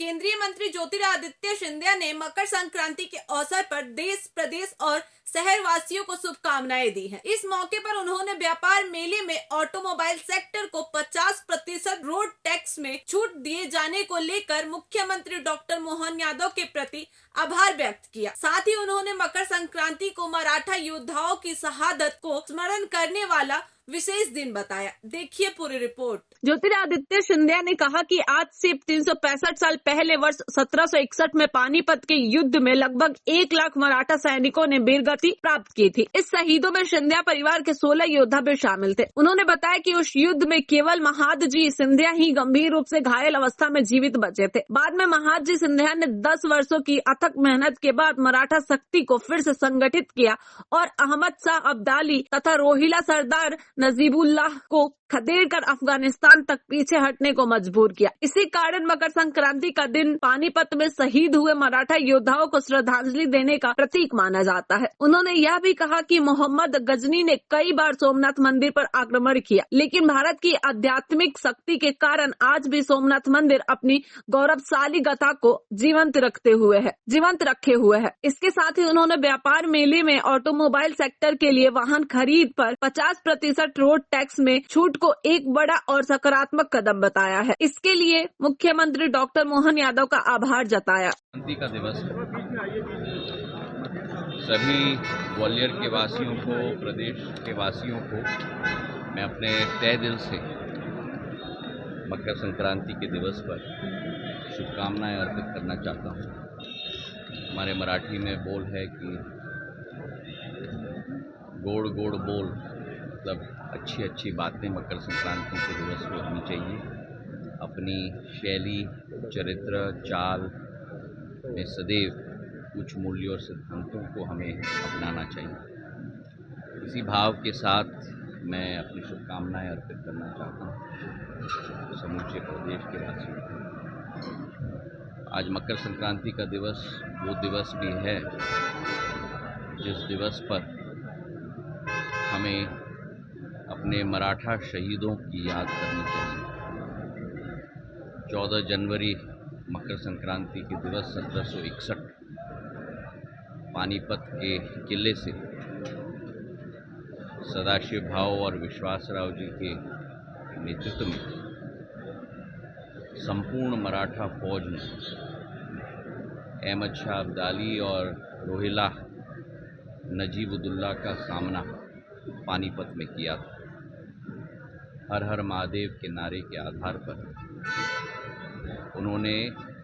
केंद्रीय मंत्री ज्योतिरादित्य सिंधिया ने मकर संक्रांति के अवसर पर देश, प्रदेश और शहरवासियों को शुभकामनाएं दी हैं। इस मौके पर उन्होंने व्यापार मेले में ऑटोमोबाइल सेक्टर को 50% रोड टैक्स में छूट दिए जाने को लेकर मुख्यमंत्री डॉक्टर मोहन यादव के प्रति आभार व्यक्त किया। साथ ही उन्होंने मकर संक्रांति को मराठा योद्धाओं की शहादत को स्मरण करने वाला विशेष दिन बताया। देखिए पूरी रिपोर्ट। ज्योतिरादित्य सिंधिया ने कहा कि आज से 365 साल पहले वर्ष 1761 में पानीपत के युद्ध में लगभग 1 लाख मराठा सैनिकों ने वीरगति प्राप्त की थी। इस शहीदों में सिंधिया परिवार के 16 योद्धा भी शामिल थे। उन्होंने बताया कि उस युद्ध में केवल महादजी सिंधिया ही गंभीर रूप से घायल अवस्था में जीवित बचे थे। बाद में महादजी सिंधिया ने 10 वर्षों की अथक मेहनत के बाद मराठा शक्ति को फिर से संगठित किया और अहमद शाह अब्दाली तथा रोहिला सरदार नजीबुल्लाह को खदेड़कर अफगानिस्तान तक पीछे हटने को मजबूर किया। इसी कारण मकर संक्रांति का दिन पानीपत में शहीद हुए मराठा योद्धाओं को श्रद्धांजलि देने का प्रतीक माना जाता है। उन्होंने यह भी कहा कि मोहम्मद गजनी ने कई बार सोमनाथ मंदिर पर आक्रमण किया, लेकिन भारत की आध्यात्मिक शक्ति के कारण आज भी सोमनाथ मंदिर अपनी गौरवशाली गाथा को जीवंत रखे हुए है। इसके साथ ही उन्होंने व्यापार मेले में ऑटोमोबाइल सेक्टर के लिए वाहन खरीद पर 50% रोड टैक्स में छूट को एक बड़ा और सकारात्मक कदम बताया है। इसके लिए मुख्यमंत्री डॉक्टर मोहन यादव का आभार जताया। क्रांति का दिवस है। सभी ग्वालियर के वासियों को, प्रदेश के वासियों को मैं अपने तहे दिल से मकर संक्रांति के दिवस पर शुभकामनाएं अर्पित करना चाहता हूं। हमारे मराठी में बोल है कि गोड़ गोड़ बोल, मतलब अच्छी अच्छी बातें मकर संक्रांति के दिवस में होनी चाहिए। अपनी शैली, चरित्र, चाल में सदैव उच्च मूल्यों और सिद्धांतों को हमें अपनाना चाहिए। इसी भाव के साथ मैं अपनी शुभकामनाएं अर्पित करना चाहता हूँ समूचे प्रदेश के वासियों को। आज मकर संक्रांति का दिवस वो दिवस भी है जिस दिवस पर हमें अपने मराठा शहीदों की याद करनी चाहिए। 14 जनवरी मकर संक्रांति के दिवस 1761 पानीपत के किले से सदाशिव भाव और विश्वासराव जी के नेतृत्व में संपूर्ण मराठा फौज ने अहमद शाह अब्दाली और रोहिला नजीबुल्लाह का सामना पानीपत में किया था। हर हर महादेव के नारे के आधार पर उन्होंने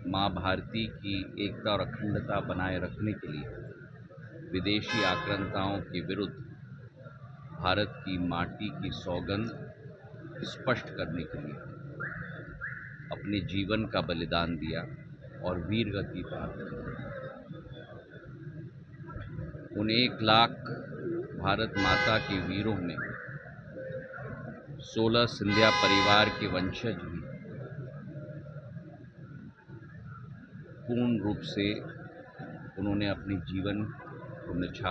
माँ भारती की एकता और अखंडता बनाए रखने के लिए विदेशी आक्रांताओं के विरुद्ध भारत की माटी की सौगंध स्पष्ट करने के लिए अपने जीवन का बलिदान दिया और वीरगति प्राप्त की। उन 1 लाख भारत माता के वीरों में 16 सिंधिया परिवार के वंशज भी पूर्ण रूप से उन्होंने अपने जीवन को न्यौछावर